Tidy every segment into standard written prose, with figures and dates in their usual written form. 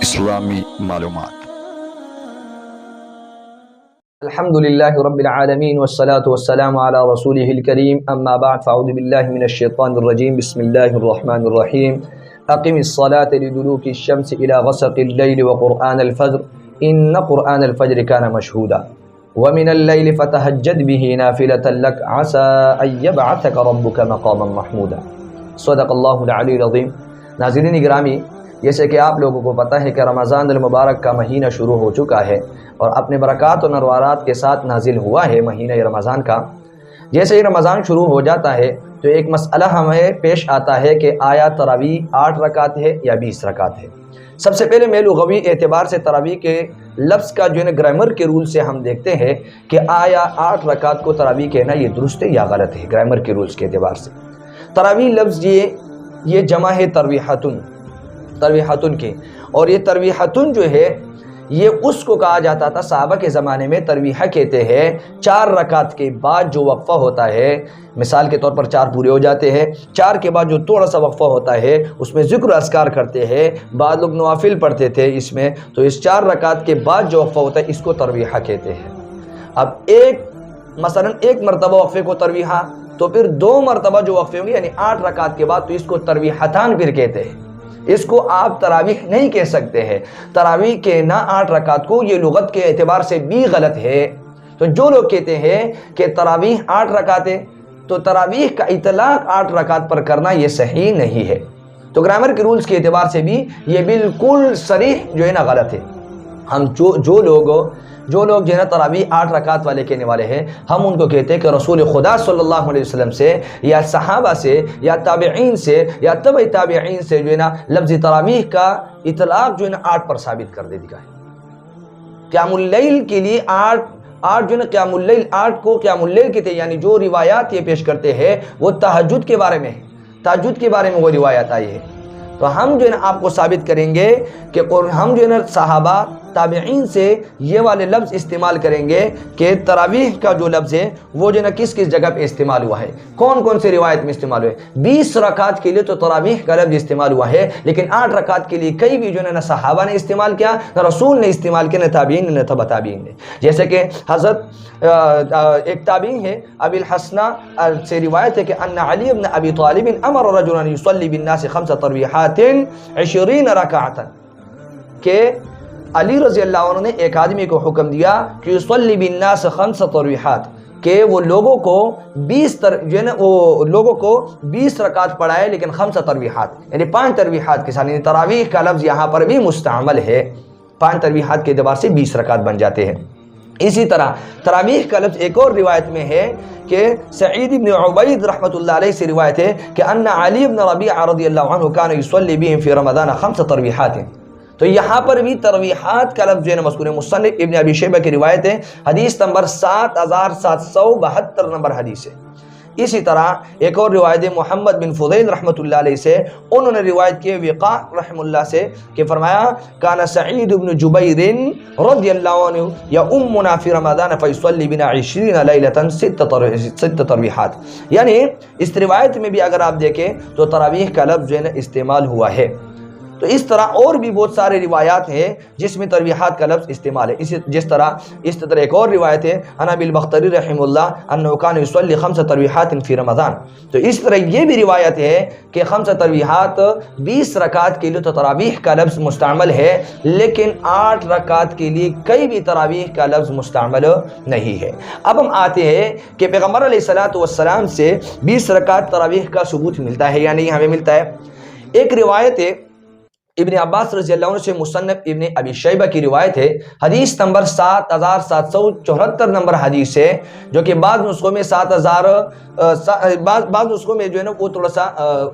اسلامی معلومات۔ الحمدللہ رب العالمین والصلاة والسلام علی رسولہ الکریم، اما بعد فاعوذ باللہ من الشیطان الرجیم، بسم اللہ الرحمن الرحیم۔ اقم الصلاة لدلوک الشمس الى غسق اللیل وقرآن الفجر ان قرآن الفجر کان مشہودا ومن اللیل فتہجد به نافلة لک عسى ان یبعثک ربک مقاما محمودا۔ صدق اللہ العلی العظیم۔ ناظرین گرامی، جیسے کہ آپ لوگوں کو پتہ ہے کہ رمضان المبارک کا مہینہ شروع ہو چکا ہے اور اپنے برکات و نروارات کے ساتھ نازل ہوا ہے مہینہ رمضان کا۔ جیسے ہی رمضان شروع ہو جاتا ہے تو ایک مسئلہ ہمیں پیش آتا ہے کہ آیا تراویح 8 رکعت ہے یا 20 رکعت ہے۔ سب سے پہلے میں لغوی اعتبار سے تراویح کے لفظ کا جو ہے گرامر کے رول سے ہم دیکھتے ہیں کہ آیا 8 رکعت کو تراویح کہنا یہ درست ہے یا غلط ہے۔ گرامر کے رولز کے اعتبار سے تراویح لفظ یہ جمع ہے ترویحتن کی، اور یہ ترویحتن جو ہے یہ اس کو کہا جاتا تھا صحابہ کے زمانے میں۔ ترویحہ کہتے ہیں 4 رکعت کے بعد جو وقفہ ہوتا ہے، مثال کے طور پر 4 پورے ہو جاتے ہیں، 4 کے بعد جو تھوڑا سا وقفہ ہوتا ہے اس میں ذکر و اذکار کرتے ہیں، بعض لوگ نوافل پڑھتے تھے اس میں، تو اس 4 رکعت کے بعد جو وقفہ ہوتا ہے اس کو ترویحہ کہتے ہیں۔ اب مثلا ایک مرتبہ وقفے کو ترویحہ، تو پھر 2 مرتبہ جو وقفے ہوں گے یعنی 8 رکعت کے بعد، تو اس کو ترویحتان پھر کہتے ہیں۔ اس کو آپ تراویح نہیں کہہ سکتے ہیں۔ تراویح کہنا 8 رکعت کو یہ لغت کے اعتبار سے بھی غلط ہے۔ تو جو لوگ کہتے ہیں کہ تراویح 8 رکعت ہے تو تراویح کا اطلاق 8 رکعت پر کرنا یہ صحیح نہیں ہے۔ تو گرامر کے رولز کے اعتبار سے بھی یہ بالکل صریح جو ہے نا غلط ہے۔ ہم جو لوگ جو ہے نا تراویح 8 رکعت والے کہنے والے ہیں، ہم ان کو کہتے ہیں کہ رسول خدا صلی اللہ علیہ وسلم سے یا صحابہ سے یا تابعین سے یا تبع تابعین سے جو ہے نا لفظ تراویح کا اطلاق جو ہے نا 8 پر ثابت کر دے دیا ہے۔ قیام اللیل کے لیے 8 جو ہے نا قیام اللیل 8 کو قیام اللیل کہتے ہیں، یعنی جو روایات یہ پیش کرتے ہیں وہ تہجد کے بارے میں ہے، تہجد کے بارے میں وہ روایات آئی ہے۔ تو ہم جو ہے نا آپ کو ثابت کریں گے کہ ہم جو ہے نا صحابہ تابعین سے یہ والے لفظ استعمال کریں گے کہ تراویح کا جو لفظ ہے وہ جو ہے نا کس جگہ پہ استعمال ہوا ہے، کون سے روایت میں استعمال ہوا ہے۔ 20 رکعت کے لیے تو تراویح کا لفظ استعمال ہوا ہے، لیکن 8 رکعت کے لیے کئی بھی جو ہے نا صحابہ نے استعمال کیا، نہ رسول نے استعمال کیا، نہ تابعین نے، نہ تبع تابعین نے۔ جیسے کہ حضرت ایک تابعین ہے ابی الحسنہ سے روایت ہے کہ ان علی بن ابی طالب امر رجلا یصلی بالناس 5 ترویحات 20 رکعتا، کہ علی رضی اللہ عنہ نے ایک آدمی کو حکم دیا کہ یصلی بالناس 5 ترویحات، کہ وہ لوگوں کو 20 رکعت پڑھائے، لیکن 5 ترویحات یعنی 5 ترویحات کے ساتھ، یعنی تراویح کا لفظ یہاں پر بھی مستعمل ہے، 5 ترویحات کے اعتبار سے 20 رکعت بن جاتے ہیں۔ اسی طرح تراویح کا لفظ ایک اور روایت میں ہے کہ سعید بن عبید رحمۃ اللہ علیہ سے روایت ہے کہ ان علی بن ربیعہ رضی اللہ عنہ کان یصلی بهم فی رمضان 5 ترویحات۔ تو یہاں پر بھی ترویحات کا لفظ جو ہے نا مذکور ہے۔ مصنف ابن ابی شیبہ کی روایت ہے، حدیث نمبر 7772 نمبر حدیث ہے۔ اسی طرح ایک اور روایت ہے محمد بن فضیل رحمۃ اللہ علیہ سے، انہوں نے روایت کی وقاع رحم اللہ سے کہ فرمایا کان سعید بن جبیر رضی اللہ عنہ یؤمنا فی رمضان فیصلی بنا 20 لیلۃ 6 ترویحات، یعنی اس روایت میں بھی اگر آپ دیکھیں تو تراویح کا لفظ جو ہے نا استعمال ہوا ہے۔ تو اس طرح اور بھی بہت سارے روایات ہیں جس میں ترویحات کا لفظ استعمال ہے۔ اس طرح ایک اور روایت ہے ان ابی البختری رحمہ اللہ انه كان يصلي 5 ترویحات فی رمضان۔ تو اس طرح یہ بھی روایت ہے کہ 5 ترویحات 20 رکعت کے لیے تو تراویح کا لفظ مستعمل ہے، لیکن 8 رکعت کے لیے کئی بھی تراویح کا لفظ مستعمل نہیں ہے۔ اب ہم آتے ہیں کہ پیغمبر علیہ الصلوۃ والسلام سے 20 رکعت تراویح کا ثبوت ملتا ہے یا نہیں ہمیں ملتا ہے۔ ایک روایت ہے ابن عباس رضی اللہ عنہ سے، مصنف ابن ابی شیبہ کی روایت ہے، حدیث نمبر 7774 نمبر حدیث ہے، جو کہ بعض نسخوں میں 7000 بعض نسخوں میں جو ہے نا وہ تھوڑا سا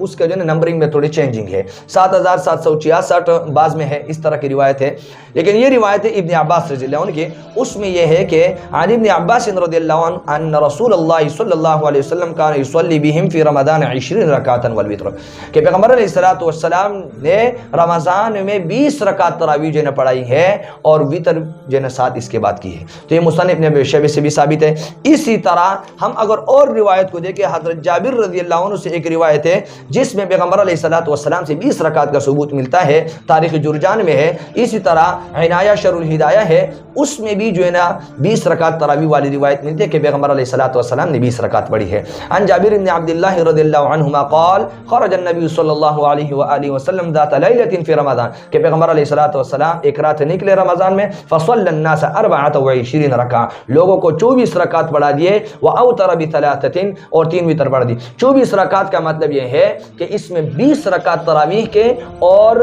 اس کا جو ہے نا نمبرنگ میں تھوڑی چینجنگ ہے، 7766 بعض میں ہے، اس طرح کی روایت ہے۔ لیکن یہ روایت ہے ابن عباس رضی اللہ عنہ کی، اس میں یہ ہے کہ عن ابن عباس رضی اللہ عنہ ان رسول اللہ صلی اللہ علیہ وسلم کان یصلی بهم فی رمضان 20 رکعتا والوتر، کہ پیغمبر علیہ الصلوۃ والسلام نے رمضان میں 20 رکعت تراویح جو ہے نا پڑھائی ہے اور وتر جو ہے نا 7 اس کے بعد کی ہے۔ تو یہ مصنف ابن ابی شیبہ سے بھی ثابت ہے۔ اسی طرح ہم اگر اور روایت کو دیکھیں، حضرت جابر رضی اللہ عنہ سے ایک روایت ہے جس میں پیغمبر علیہ الصلوۃ والسلام سے 20 رکعت کا ثبوت ملتا ہے، تاریخ جرجان میں ہے۔ اسی طرح عنایہ شرح الہدایہ ہے، اس میں بھی جو ہے نا 20 رکعت تراویح والی روایت ملتی ہے کہ پیغمبر علیہ الصلوۃ والسلام نے 20 رکعت پڑھی ہے۔ عن جابر بن عبد الله رضی اللہ عنہما قال خرج النبی صلی اللہ علیہ وآلہ وسلم ذات لیلۃ فی رمضان، کہ پیغمبر علیہ الصلوۃ والسلام ایک رات نکلے رمضان میں، فصلی الناس 24 رکعہ، لوگوں کو 24 رکعت پڑھا دیے، واوتر بثلاثۃ، اور 3 وتر پڑھ دی۔ 24 رکعت کا مطلب یہ ہے کہ اس میں 20 رکعت تراویح کے اور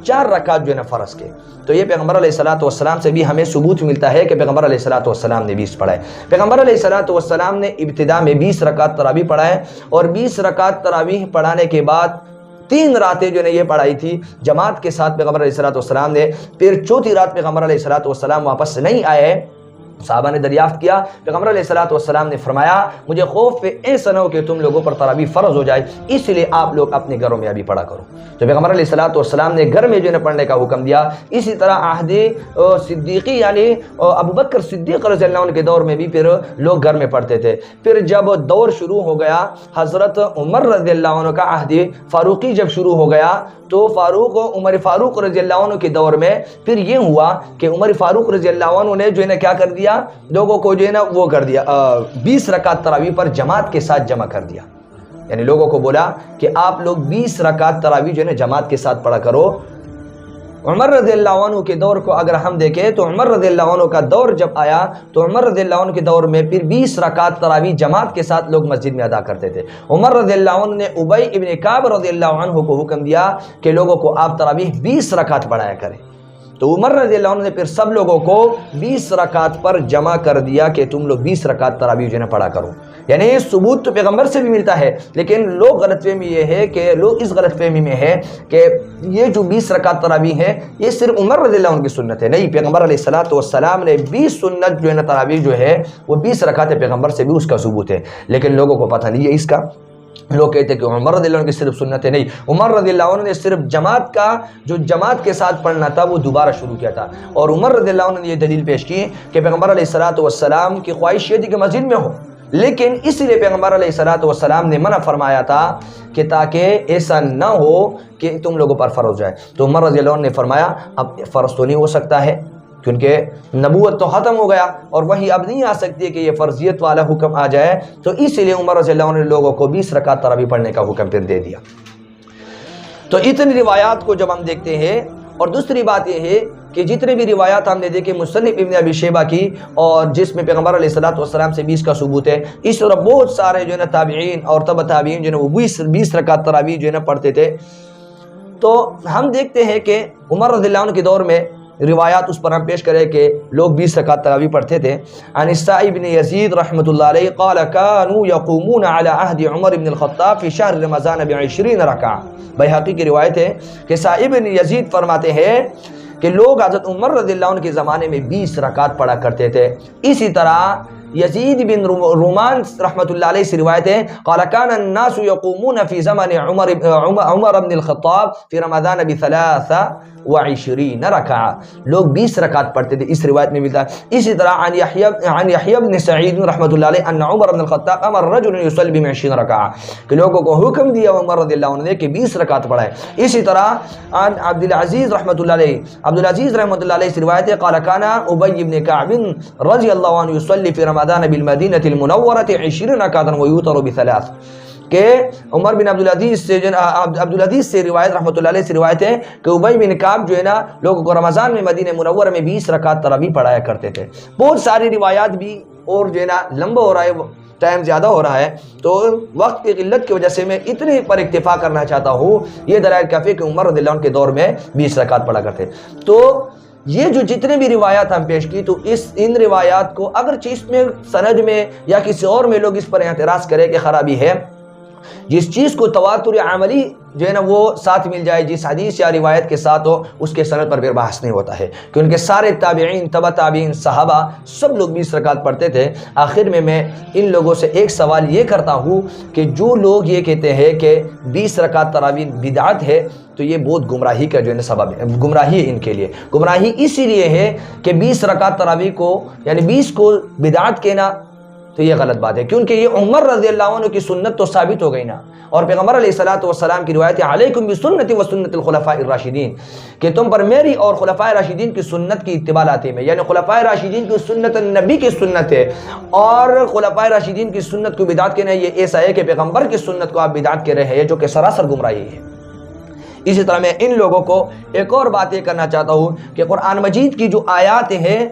4 رکعت جو ہے نا فرض کے۔ تو یہ پیغمبر علیہ الصلوۃ والسلام سے بھی ہمیں ثبوت ملتا ہے کہ پیغمبر علیہ الصلوۃ والسلام نے 20 پڑھا ہے۔ پیغمبر علیہ الصلوۃ والسلام نے ابتدا میں 20 رکعت تراویح پڑھا ہے، اور 20 رکعت تراویح پڑھانے کے بعد 3 راتیں جو ہے یہ پڑھائی تھی جماعت کے ساتھ پیغمبر علیہ الصلوۃ والسلام نے۔ پھر چوتھی رات پیغمبر علیہ الصلوۃ والسلام واپس نہیں آئے، صحابہ نے دریافت کیا، پیغمبر علیہ الصلوۃ والسلام نے فرمایا مجھے خوف پہ ایسا نہ ہو کہ تم لوگوں پر تراویح فرض ہو جائے، اس لیے آپ لوگ اپنے گھروں میں ابھی پڑھا کرو۔ تو پیغمبر علیہ الصلوۃ والسلام نے گھر میں جو ہے پڑھنے کا حکم دیا۔ اسی طرح عہد صدیقی یعنی ابو بکر صدیق رضی اللہ عنہ کے دور میں بھی پھر لوگ گھر میں پڑھتے تھے۔ پھر جب دور شروع ہو گیا حضرت عمر رضی اللہ عنہ کا عہد فاروقی جب شروع ہو گیا، تو عمر فاروق رضی اللہ عنہ کے دور میں پھر یہ ہوا کہ عمر فاروق رضی اللہ عنہ نے جو ہے نا کیا کر دیا، لوگوں کو جو ہے نا وہ کر دیا 20 رکعت تراویح پر جماعت کے ساتھ جمع کر دیا، یعنی لوگوں کو بولا کہ آپ لوگ 20 رکعت تراویح جو ہے نا جماعت کے ساتھ پڑھا کرو۔ عمر رضی اللہ عنہ کے دور کو اگر ہم دیکھیں تو عمر رضی اللہ عنہ کا دور جب آیا تو عمر رضی اللہ عنہ کے دور میں پھر 20 رکعت تراویح جماعت کے ساتھ لوگ مسجد میں ادا کرتے تھے۔ عمر رضی اللہ عنہ نے ابی ابن کعب رضی اللہ عنہ کو حکم دیا کہ لوگوں کو آپ تراویح 20 رکعت پڑھایا کریں، تو عمر رضی اللہ عنہ نے پھر سب لوگوں کو 20 رکعت پر جمع کر دیا کہ تم لوگ 20 رکعت تراویح جو ہے پڑھا کرو۔ یعنی ثبوت تو پیغمبر سے بھی ملتا ہے، لیکن لوگ غلط فہمی یہ ہے کہ لوگ اس غلط فہمی میں ہے کہ یہ جو 20 رکعت تراویح ہے یہ صرف عمر رضی اللہ عنہ کی سنت ہے۔ نہیں، پیغمبر علیہ الصلوۃ والسلام نے 20 سنت جو ہے نا تراویح جو ہے وہ 20 رکعت پیغمبر سے بھی اس کا ثبوت ہے، لیکن لوگوں کو پتہ نہیں ہے اس کا۔ لوگ کہتے ہیں کہ عمر رضی اللہ عنہ کی صرف سنت ہے، نہیں، عمر رضی اللہ عنہ نے صرف جماعت کا جو جماعت کے ساتھ پڑھنا تھا وہ دوبارہ شروع کیا تھا، اور عمر رضی اللہ عنہ نے یہ دلیل پیش کی کہ پیغمبر علیہ الصلوۃ والسلام کی خواہش یہ تھی کہ مسجد میں ہو، لیکن اس لیے پیغمبر علیہ الصلوۃ والسلام نے منع فرمایا تھا کہ تاکہ ایسا نہ ہو کہ تم لوگوں پر فرض ہو جائے۔ تو عمر رضی اللہ عنہ نے فرمایا اب فرض تو نہیں ہو سکتا ہے کیونکہ نبوت تو ختم ہو گیا اور وہی اب نہیں آ سکتی ہے کہ یہ فرضیت والا حکم آ جائے، تو اس لیے عمر رضی اللہ عنہ نے لوگوں کو 20 رکعت تراویح پڑھنے کا حکم پھر دے دیا۔ تو اتنی روایات کو جب ہم دیکھتے ہیں، اور دوسری بات یہ ہے کہ جتنے بھی روایات ہم نے دیکھے مصنف ابن ابی شیبہ کی اور جس میں پیغمبر علیہ الصلوۃ والسلام سے 20 کا ثبوت ہے، اس طرح بہت سارے جو ہے نا تابعین اور تبع تابعین جو ہے نا وہ 20 رکعت تراویح جو ہے نا پڑھتے تھے۔ تو ہم دیکھتے ہیں کہ عمر رضی اللہ عنہ کے دور میں روایات اس پر ہم پیش کریں کہ لوگ 20 رکعت تراویح پڑھتے تھے۔ عن السائب بن یزید رحمۃ اللہ علیہ قال كانوا يقومون على عهد عمر بن الخطاب في شهر رمضان ب20 رکعہ۔ بیہقی کی روایت ہے کہ سائب بن یزید فرماتے ہیں کہ لوگ حضرت عمر رضی اللہ عنہ کے زمانے میں 20 رکعت پڑھا کرتے تھے۔ اسی طرح یزید بن رومان رحمۃ اللہ علیہ سے روایت ہے قال كان الناس يقومون في زمن عمر بن الخطاب في رمضان ب23 رکعہ، لوگ 20 رکعت پڑھتے تھے، اس روایت میں ملتا ہے۔ اسی طرح عن یحییٰ بن سعید رحمۃ اللہ علیہ ان عمر بن الخطاب امر رجل يصلي ب20 رکعہ، کہ لوگوں کو حکم دیا عمر رضی اللہ عنہ نے کہ 20 رکعت پڑھائے۔ اسی طرح عن عبدالعزیز رحمۃ اللہ علیہ، عبدالعزیز رحمۃ اللہ علیہ سے روایت ہے قال كان ابی بن کعب رضی اللہ عنہ يصلي في رمضان بالمدینہ المنورۃ 20 رکعۃ ویوتر ب3، کہ عمر بن عبدالعزیز سے روایت رحمۃ اللہ علیہ سے روایت ہے کہ ابی بن کعب جو ہے نا لوگوں کو رمضان میں مدینہ منورہ میں 20 رکعت تراویح پڑھایا کرتے تھے۔ بہت ساری روایات بھی، اور جو ہے نا لمبا ہو رہا ہے، ٹائم زیادہ ہو رہا ہے، تو وقت کی قلت کی وجہ سے میں اتنے پر اکتفا کرنا چاہتا ہوں۔ یہ دلائل کافی ہے کہ عمر رضی اللہ عنہ کے دور میں 20 رکعت پڑھا کرتے۔ تو یہ جو جتنے بھی روایات ہم پیش کی، تو ان روایات کو اگرچہ اس میں سند میں یا کسی اور میں لوگ اس پر اعتراض کریں کہ خرابی ہے، جس چیز کو تواتر عملی جو ہے نا وہ ساتھ مل جائے، جس حدیث یا روایت کے ساتھ ہو، اس کے سند پر پھر بحث نہیں ہوتا ہے، کیونکہ سارے تابعین، تبع تابعین، صحابہ سب لوگ 20 رکعت پڑھتے تھے۔ آخر میں ان لوگوں سے ایک سوال یہ کرتا ہوں کہ جو لوگ یہ کہتے ہیں کہ 20 رکعت تراویح بدعت ہے، تو یہ بہت گمراہی کا جو ہے نا سبب ہے، گمراہی ہے ان کے لیے۔ گمراہی اسی لیے ہے کہ 20 رکعت تراویح کو یعنی 20 کو بدعت کہنا تو یہ غلط بات ہے، کیونکہ یہ عمر رضی اللہ عنہ کی سنت تو ثابت ہو گئی نا، اور پیغمبر علیہ السلام کی روایت ہے علیکم بسنتی و سنت الخلفاء الراشدین، کہ تم پر میری اور خلفاء راشدین کی سنت کی اتباع لاتے ہیں، یعنی خلفاء راشدین کی سنت نبی کی سنت ہے، اور خلفاء راشدین کی سنت کو بدعت کہنا یہ ایسا ہے کہ پیغمبر کی سنت کو آپ بدعت کہہ رہے ہیں، جو کہ سراسر گمراہی ہے۔ اسی طرح میں ان لوگوں کو ایک اور بات یہ کرنا چاہتا ہوں کہ قرآن مجید کی جو آیات ہیں،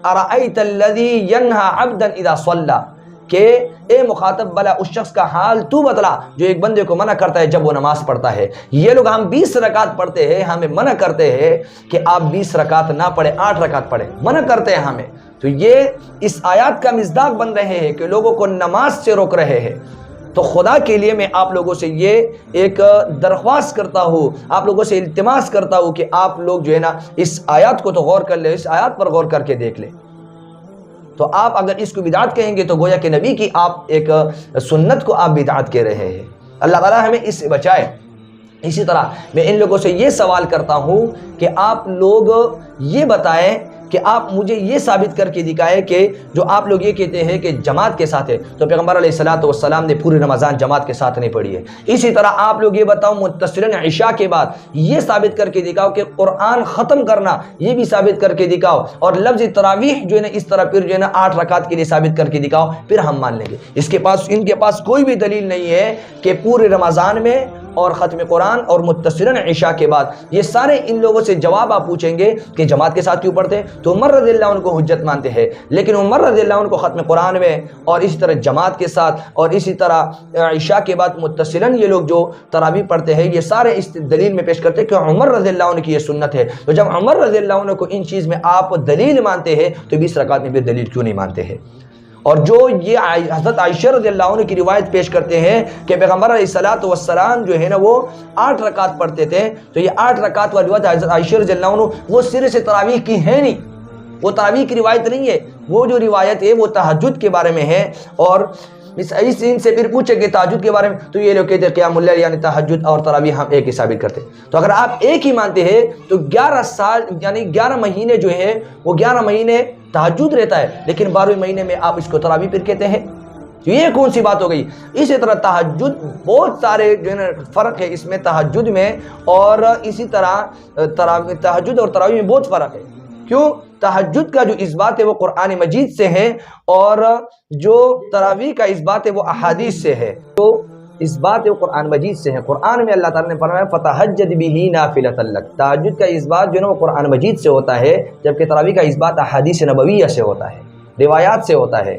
ارأیت الذی ینہی عبدا اذا صلی، کہ اے مخاطب بلا اس شخص کا حال تو بتلا جو ایک بندے کو منع کرتا ہے جب وہ نماز پڑھتا ہے۔ یہ لوگ ہم 20 رکعت پڑھتے ہیں، ہمیں منع کرتے ہیں کہ آپ 20 رکعت نہ پڑھیں، 8 رکعت پڑھیں، منع کرتے ہیں ہمیں۔ تو یہ اس آیات کا مصداق بن رہے ہیں کہ لوگوں کو نماز سے روک رہے ہیں۔ تو خدا کے لیے میں آپ لوگوں سے یہ ایک درخواست کرتا ہوں، آپ لوگوں سے التماس کرتا ہوں کہ آپ لوگ جو ہے نا اس آیات کو تو غور کر لیں، اس آیات پر غور کر کے دیکھ لیں۔ تو آپ اگر اس کو بدعت کہیں گے تو گویا کہ نبی کی آپ ایک سنت کو آپ بدعت کہہ رہے ہیں۔ اللہ تعالیٰ ہمیں اس سے بچائے۔ اسی طرح میں ان لوگوں سے یہ سوال کرتا ہوں کہ آپ لوگ یہ بتائیں کہ آپ مجھے یہ ثابت کر کے دکھائیں کہ جو آپ لوگ یہ کہتے ہیں کہ جماعت کے ساتھ ہے، تو پیغمبر علیہ السلام نے پوری رمضان جماعت کے ساتھ نہیں پڑھی ہے۔ اسی طرح آپ لوگ یہ بتاؤ متصلاً عشاء کے بعد یہ ثابت کر کے دکھاؤ کہ قرآن ختم کرنا، یہ بھی ثابت کر کے دکھاؤ، اور لفظ تراویح جو ہے نا اس طرح پھر جو ہے نا 8 رکعت کے لیے ثابت کر کے دکھاؤ، پھر ہم مان لیں گے۔ ان کے پاس کوئی بھی دلیل نہیں ہے کہ پورے رمضان میں اور ختم قرآن اور متصلاً عشاء کے بعد یہ سارے ان لوگوں سے جواب آپ پوچھیں گے کہ جماعت کے ساتھ کیوں پڑھتے، تو عمر رضی اللہ عنہ کو حجت مانتے ہیں، لیکن عمر رضی اللہ عنہ کو ختم قرآن میں اور اسی طرح جماعت کے ساتھ اور اسی طرح عشاء کے بعد متصلاً یہ لوگ جو تراویح پڑھتے ہیں، یہ سارے اس دلیل میں پیش کرتے ہیں کہ عمر رضی اللہ عنہ کی یہ سنت ہے۔ تو جب عمر رضی اللہ عنہ کو ان چیز میں آپ دلیل مانتے ہیں تو 20 رکعت میں بھی دلیل کیوں نہیں مانتے ہیں؟ اور جو یہ حضرت عائشہ رضی اللہ عنہ کی روایت پیش کرتے ہیں کہ پیغمبر علیہ السلام جو ہے نا وہ 8 رکعت پڑھتے تھے، تو یہ 8 رکعت والی روایت حضرت عائشہ رضی اللہ عنہ وہ سرے سے تراویح کی ہے نہیں، وہ تراویح کی روایت نہیں ہے، وہ جو روایت ہے وہ تہجد کے بارے میں ہے۔ اور اس ان سے پھر پوچھے کہ تہجد کے بارے میں، تو یہ لوگ کہتے ہیں قیام اللیل یعنی تہجد اور تراویح ہم ایک ہی ثابت کرتے ہیں۔ تو اگر آپ ایک ہی مانتے ہیں تو 11 سال یعنی 11 مہینے جو ہے وہ 11 مہینے تہجد رہتا ہے، لیکن 12ویں مہینے میں آپ اس کو تراویح پھر کہتے ہیں، تو یہ کون سی بات ہو گئی؟ اسی طرح تہجد بہت سارے جو ہے نا فرق ہے اس میں تہجد میں، اور اسی طرح تہجد اور تراویح میں بہت فرق ہے۔ کیوں؟ تہجد کا جو اثبات ہے وہ قرآن مجید سے ہے، اور جو تراویح کا اثبات ہے وہ احادیث سے ہے۔ تو اثبات ہے وہ قرآن مجید سے ہے۔ قرآن میں اللہ تعالیٰ نے فرمایا فَتَہَجَّدْ بِهِ نَافِلَةً لَكَ، تہجد کا اثبات جو ہے نا وہ قرآن مجید سے ہوتا ہے، جبکہ تراویح کا اثبات احادیث نبویہ سے ہوتا ہے، روایات سے ہوتا ہے۔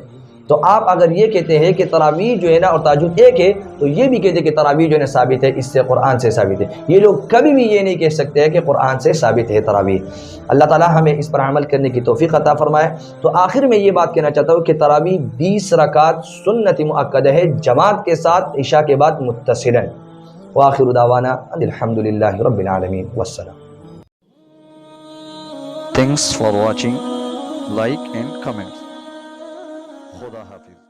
تو آپ اگر یہ کہتے ہیں کہ تراویح جو ہے نا اور تہجد ایک ہے، تو یہ بھی کہتے ہیں کہ تراویح جو ہے نا ثابت ہے، اس سے قرآن سے ثابت ہے۔ یہ لوگ کبھی بھی یہ نہیں کہہ سکتے ہیں کہ قرآن سے ثابت ہے تراویح۔ اللہ تعالیٰ ہمیں اس پر عمل کرنے کی توفیق عطا فرمائے۔ تو آخر میں یہ بات کہنا چاہتا ہوں کہ تراویح 20 رکعت سنت مؤکدہ ہے، جماعت کے ساتھ عشاء کے بعد متصلاً۔ وآخر دعوانا الحمدللہ رب العالمین والسلام۔ Thanks for watching. Like and comment. خدا حافظ.